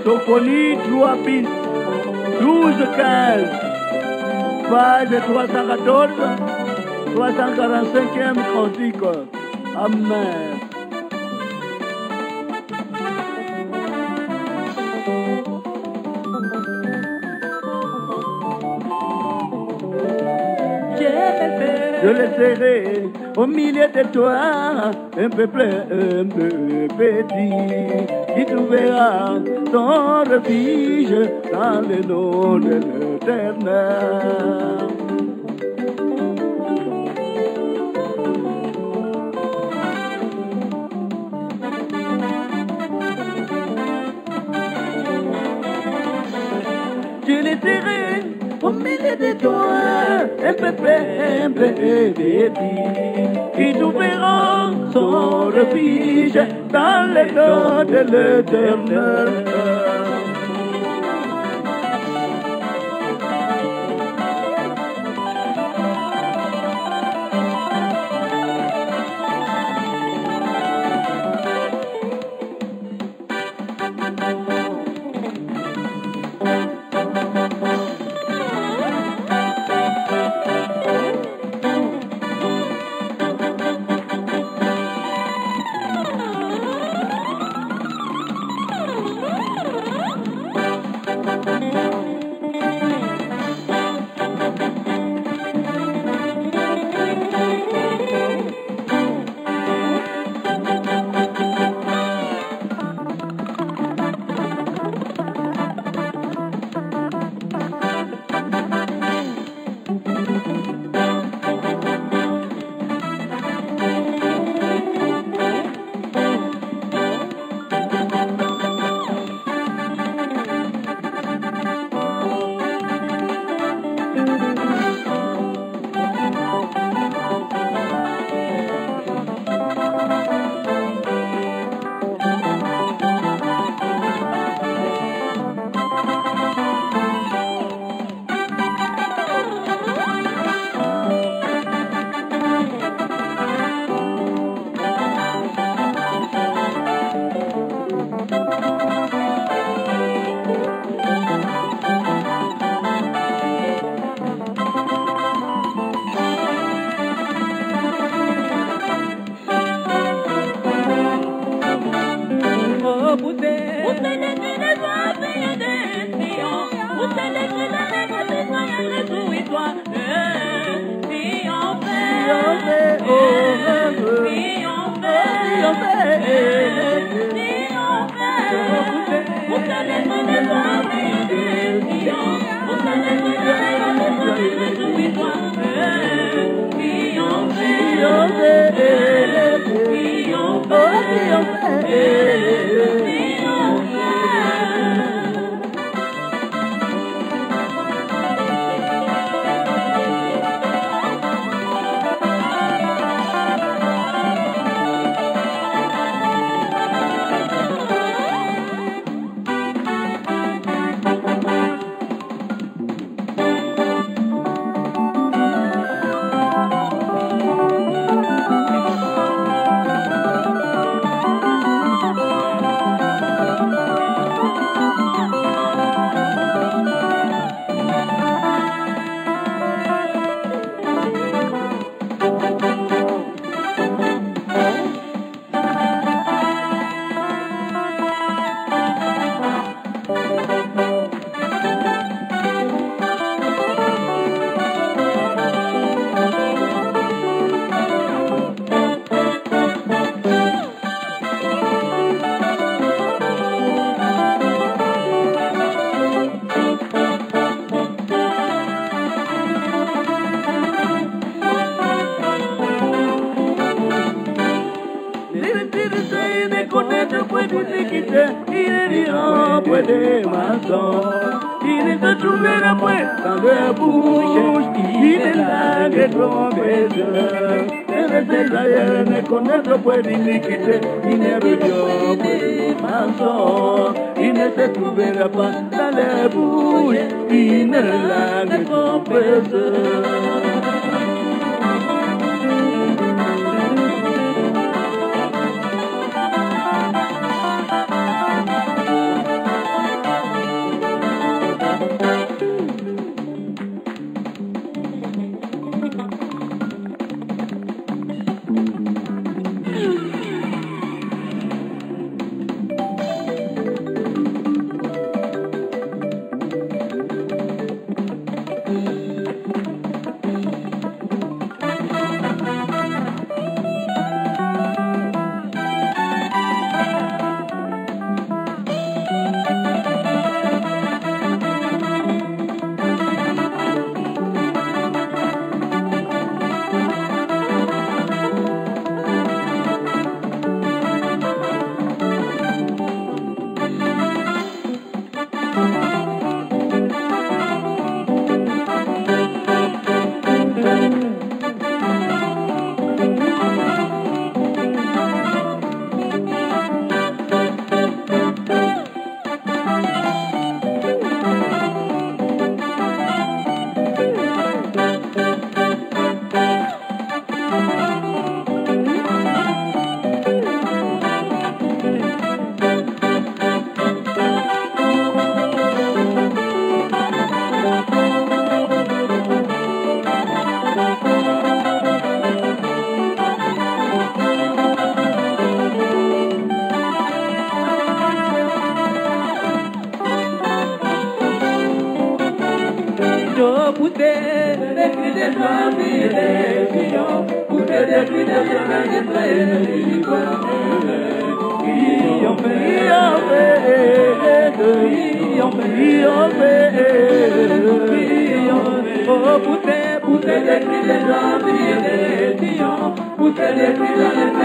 Sophonie 3 bis, 12-15, page 314, 345e cantique. Amen. Je laisserai au milieu de toi un peuple un peu petit qui trouvera ton refuge dans le nom de l'Éternel. Je laisserai au milieu de toi un peuple petit qui trouveront son refuge dans le nom de l'Éternel. Il ne se trouvera pas dans les bouches, une langue comprise. pousser des cris de joie, et des clients, pousser des cris de joie, et des pousser des cris de joie, et des clients, pousser des cris de joie,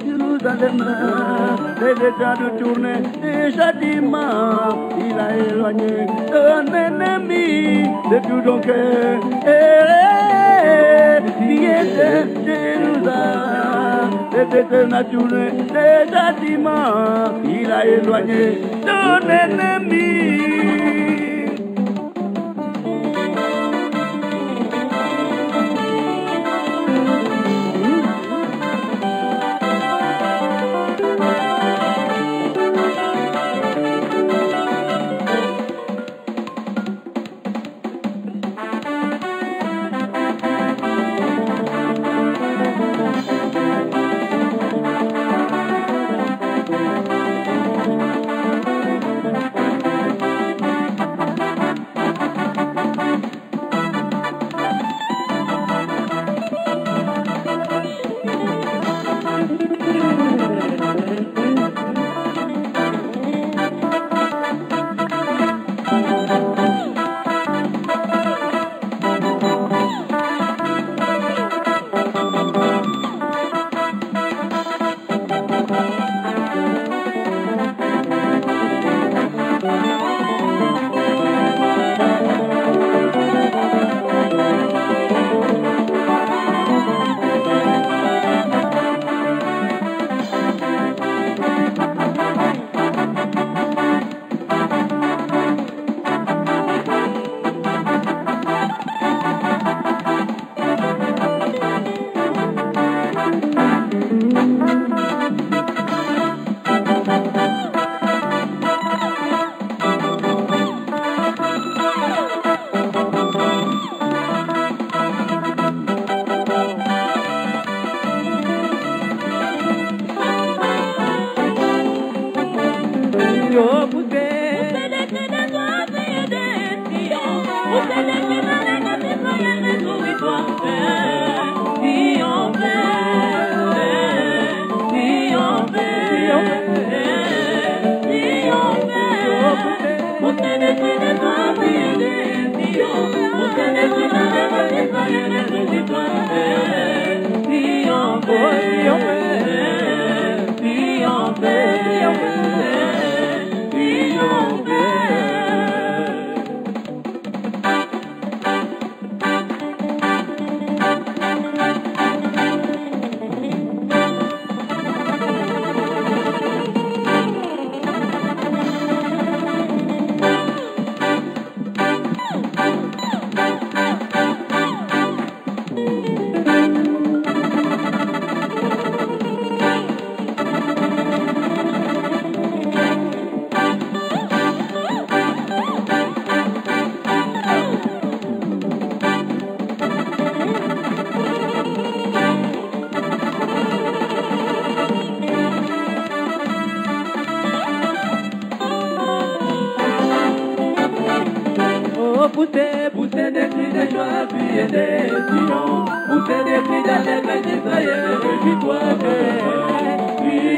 Jérusalem, les états de tournée et châtiment, il a éloigné un ennemi de tout ton cœur. Bien de Jérusalem, les états de tournée et châtiment, il a éloigné ton ennemi.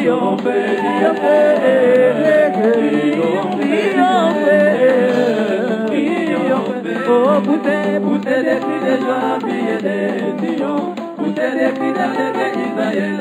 Oh, poussez des cris de joie, briller des sillons. Poussez des cris d'allégresse, Israël,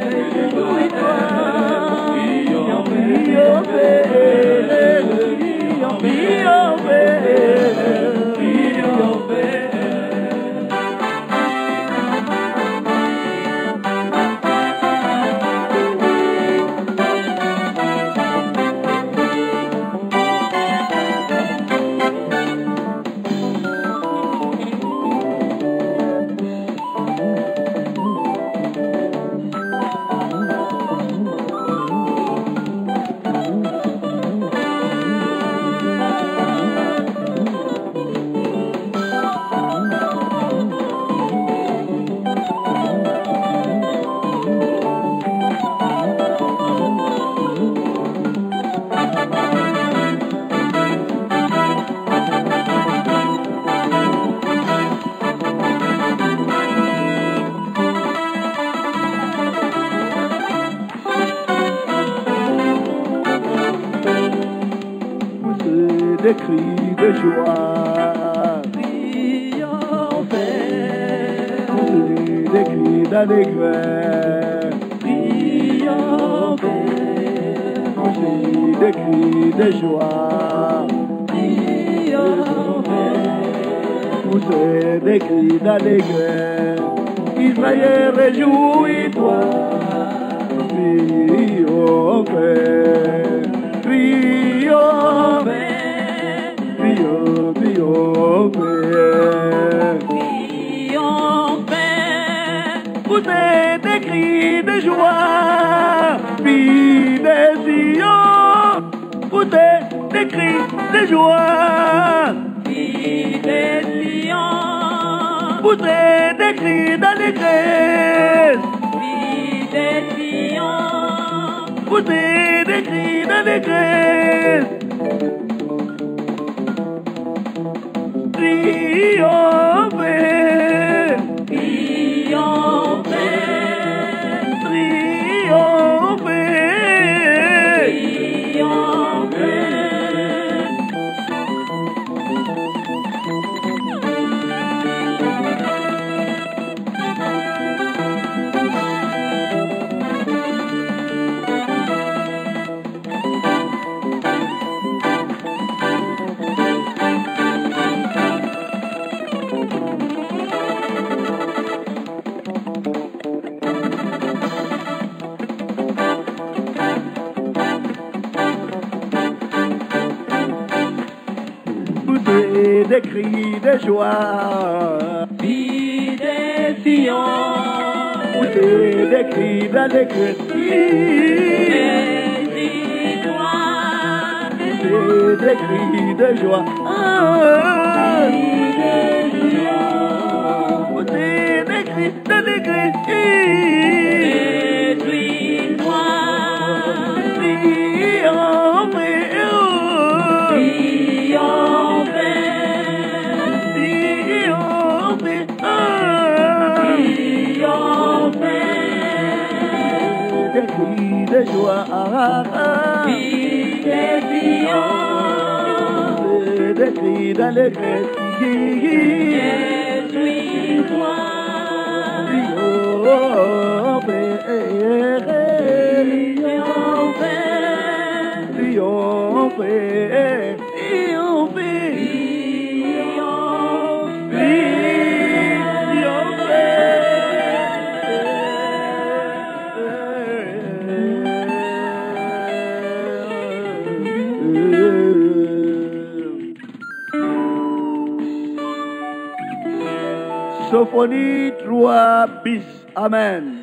des cris de joie, des cris d'allégresse, des cris de joie, poussez des cris d'allégresse. Israël, réjouis-toi, poussez des cris de joie, fille des Sion, poussez des cris de joie, fille des Sion, poussez des cris d'allégresse, fille des Sion, poussez des cris d'allégresse. Des cris de joie, fille des Sion, des cris d'allégresse, des cris de joie, fille des Sion, des cris d'allégresse, de joie, des cris d'allégresse, réjouis-toi, Sophonie 3 bis. Amen.